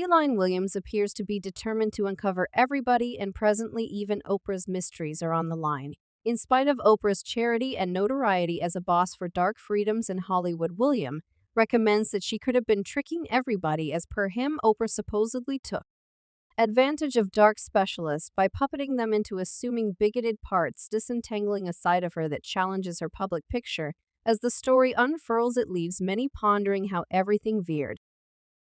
Feline Williams appears to be determined to uncover everybody, and presently even Oprah's mysteries are on the line. In spite of Oprah's charity and notoriety as a boss for dark freedoms in Hollywood, William recommends that she could have been tricking everybody. As per him, Oprah supposedly took advantage of dark specialists by puppeting them into assuming bigoted parts, disentangling a side of her that challenges her public picture. As the story unfurls, it leaves many pondering how everything veered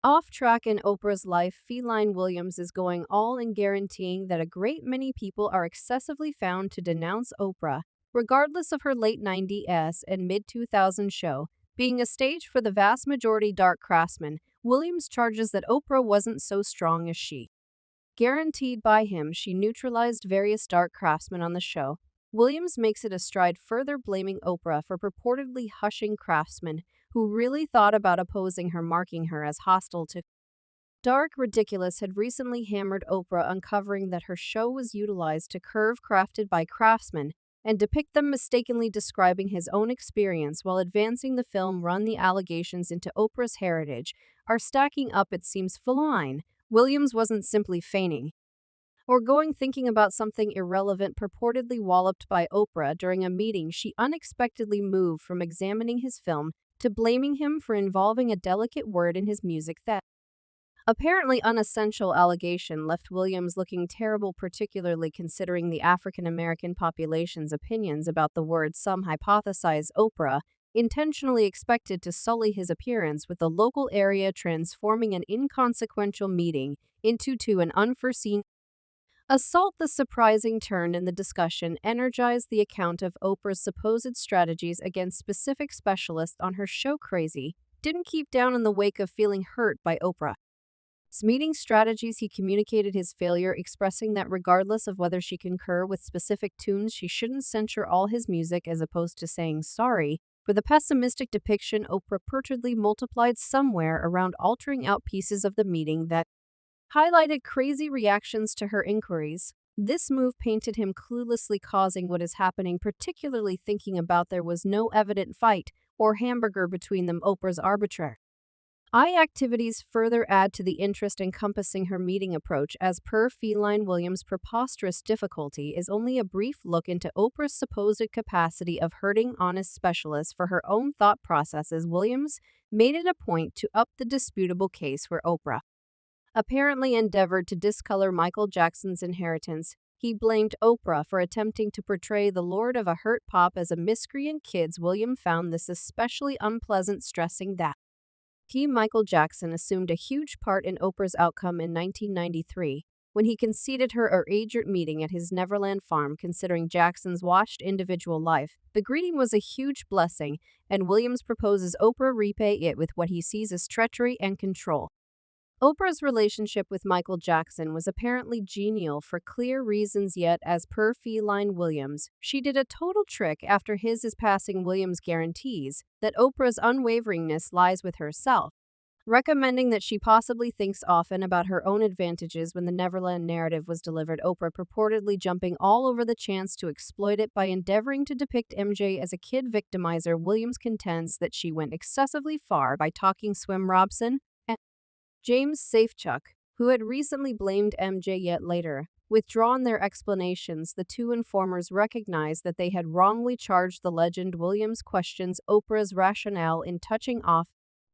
off track in Oprah's life. Feline Williams is going all in, guaranteeing that a great many people are excessively found to denounce Oprah, regardless of her late 90s and mid-2000s show being a stage for the vast majority dark craftsmen. Williams charges that Oprah wasn't so strong as she guaranteed. By him, she neutralized various dark craftsmen on the show. Williams makes it a stride further, blaming Oprah for purportedly hushing craftsmen who really thought about opposing her, marking her as hostile to Dark Ridiculous had recently hammered Oprah, uncovering that her show was utilized to curve crafted by craftsmen and depict them, mistakenly describing his own experience while advancing the film. Run the allegations into Oprah's heritage are stacking up. It seems Feline Williams wasn't simply feigning or going thinking about something irrelevant. Purportedly walloped by Oprah during a meeting, she unexpectedly moved from examining his film to blaming him for involving a delicate word in his music. That apparently unessential allegation left Williams looking terrible, particularly considering the African American population's opinions about the word. Some hypothesize Oprah intentionally expected to sully his appearance with the local area, transforming an inconsequential meeting into an unforeseen assault. The surprising turn in the discussion energized the account of Oprah's supposed strategies against specific specialists on her show. Crazy didn't keep down in the wake of feeling hurt by Oprah's meeting strategies. He communicated his failure, expressing that regardless of whether she concur with specific tunes, she shouldn't censure all his music, as opposed to saying sorry for the pessimistic depiction Oprah purportedly multiplied somewhere around, altering out pieces of the meeting that highlighted crazy reactions to her inquiries. This move painted him cluelessly causing what is happening, particularly thinking about there was no evident fight or hamburger between them. Oprah's arbitrary activities further add to the interest encompassing her meeting approach. As per Feline Williams, preposterous difficulty is only a brief look into Oprah's supposed capacity of hurting honest specialists for her own thought processes. Williams made it a point to up the disputable case where Oprah apparently endeavored to discolor Michael Jackson's Inheritance. He blamed Oprah for attempting to portray the lord of a hurt pop as a miscreant. Kids. William found this especially unpleasant, stressing that Michael Jackson assumed a huge part in Oprah's outcome in 1993 when he conceded her a agent meeting at his Neverland farm. Considering Jackson's watched individual life, the greeting was a huge blessing, and Williams proposes Oprah repay it with what he sees as treachery and control. Oprah's relationship with Michael Jackson was apparently genial for clear reasons, yet, as per Feline Williams, she did a total trick after his passing. Williams guarantees that Oprah's unwaveringness lies with herself, recommending that she possibly thinks often about her own advantages when the Neverland narrative was delivered. Oprah purportedly jumping all over the chance to exploit it by endeavoring to depict MJ as a kid victimizer. Williams contends that she went excessively far by talking Swim Robson and James Safechuck, who had recently blamed MJ yet later withdrawn their explanations. The two informers recognized that they had wrongly charged the legend. Williams questions Oprah's rationale in touching off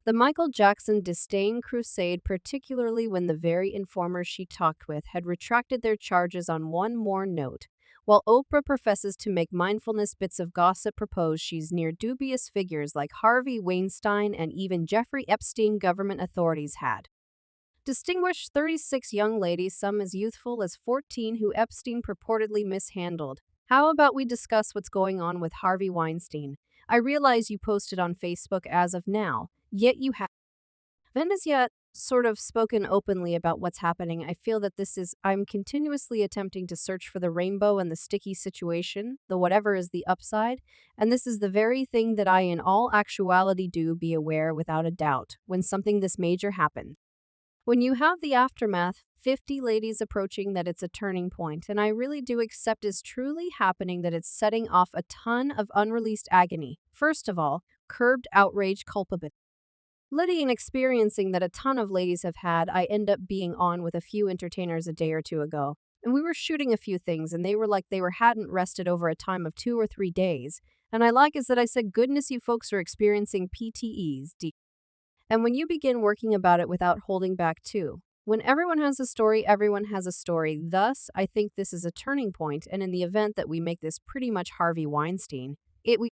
the Michael Jackson disdain crusade, particularly when the very informers she talked with had retracted their charges. On one more note, while Oprah professes to make mindfulness, bits of gossip propose she's near dubious figures like Harvey Weinstein and even Jeffrey Epstein. Government authorities had distinguished 36 young ladies, some as youthful as 14, who Epstein purportedly mishandled. How about we discuss what's going on with Harvey Weinstein? I realize you posted on Facebook as of now, yet you haven't as yet sort of spoken openly about what's happening. I feel that I'm continuously attempting to search for the rainbow and the sticky situation, the whatever is the upside, and this is the very thing that I in all actuality do be aware without a doubt when something this major happens. When you have the aftermath, 50 ladies approaching, that it's a turning point, and I really do accept is truly happening, that it's setting off a ton of unreleased agony. First of all, curbed outrage, culpability Lydia experiencing that a ton of ladies have had, I end up being on with a few entertainers a day or two ago. And we were shooting a few things, and they were like they hadn't rested over a time of 2 or 3 days. And I like is that I said, goodness, you folks are experiencing PTEs. And when you begin working about it without holding back too. When everyone has a story, everyone has a story. Thus, I think this is a turning point, and in the event that we make this pretty much Harvey Weinstein, we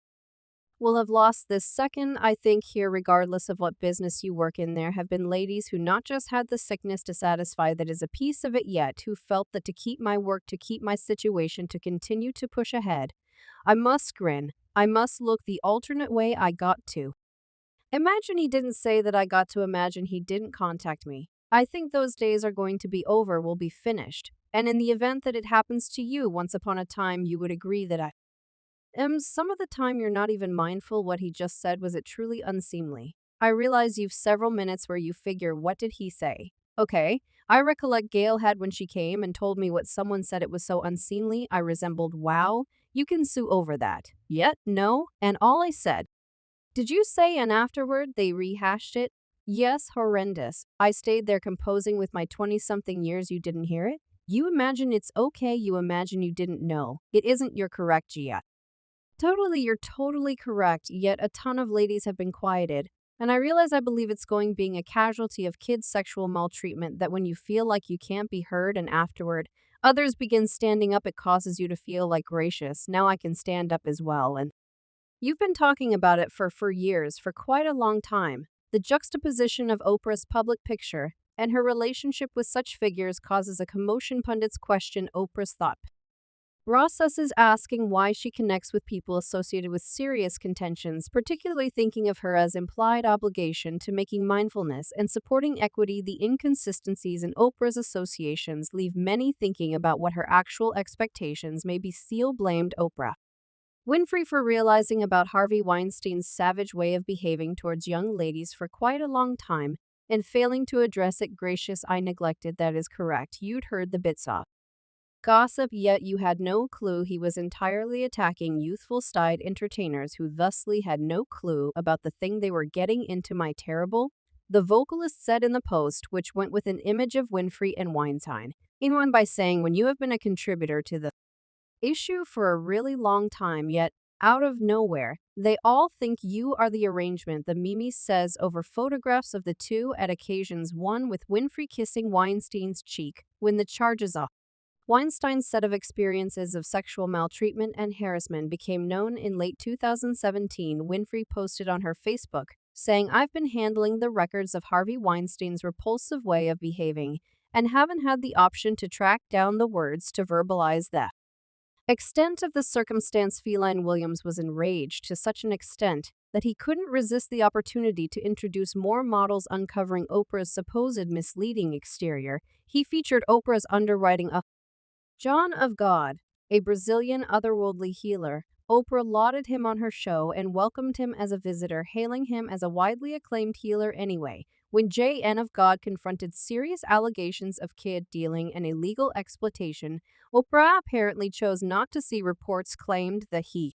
will have lost this second. I think here, regardless of what business you work in, there have been ladies who not just had the sickness to satisfy that is a piece of it yet, who felt that to keep my work, to keep my situation, to continue to push ahead, I must grin. I must look the alternate way I got to. Imagine he didn't say that I got to imagine he didn't contact me. I think those days are going to be over, will be finished. And in the event that it happens to you once upon a time, you would agree that I some of the time you're not even mindful what he just said. Was it truly unseemly? I realize you've several minutes where you figure, what did he say? Okay, I recollect Gail had when she came and told me what someone said it was so unseemly. I resembled, wow, you can sue over that. Yet, no, and all I said, did you say, and afterward they rehashed it? Yes, horrendous. I stayed there composing with my 20-something years. You didn't hear it? You imagine it's okay. You imagine you didn't know. It isn't. You're correct, Gia. Totally, you're totally correct. Yet a ton of ladies have been quieted. And I realize I believe it's going being a casualty of kids' sexual maltreatment that when you feel like you can't be heard and afterward others begin standing up, it causes you to feel like, gracious, now I can stand up as well. And you've been talking about it for years, for quite a long time. The juxtaposition of Oprah's public picture and her relationship with such figures causes a commotion. Pundits question Oprah's thought processes, asking why she connects with people associated with serious contentions, particularly thinking of her as implied obligation to making mindfulness and supporting equity. The inconsistencies in Oprah's associations leave many thinking about what her actual expectations may be. Seal blamed Oprah Winfrey for realizing about Harvey Weinstein's savage way of behaving towards young ladies for quite a long time and failing to address it. Gracious, I neglected. That is correct. You'd heard the bits of gossip, yet you had no clue he was entirely attacking youthful styled entertainers who thusly had no clue about the thing they were getting into. My terrible, the vocalist said in the post, which went with an image of Winfrey and Weinstein, in one by saying, when you have been a contributor to the issue for a really long time, yet out of nowhere, they all think you are the arrangement. The Mimi says over photographs of the two at occasions, one with Winfrey kissing Weinstein's cheek when the charges of Weinstein's set of experiences of sexual maltreatment and harassment became known in late 2017. Winfrey posted on her Facebook, saying, I've been handling the records of Harvey Weinstein's repulsive way of behaving and haven't had the option to track down the words to verbalize the extent of the circumstance. Feline Williams was enraged to such an extent that he couldn't resist the opportunity to introduce more models, uncovering Oprah's supposed misleading exterior. He featured Oprah's underwriting of John of God, a Brazilian otherworldly healer. Oprah lauded him on her show and welcomed him as a visitor, hailing him as a widely acclaimed healer. Anyway, when J.N. of God confronted serious allegations of kid dealing and illegal exploitation, Oprah apparently chose not to see reports claimed that he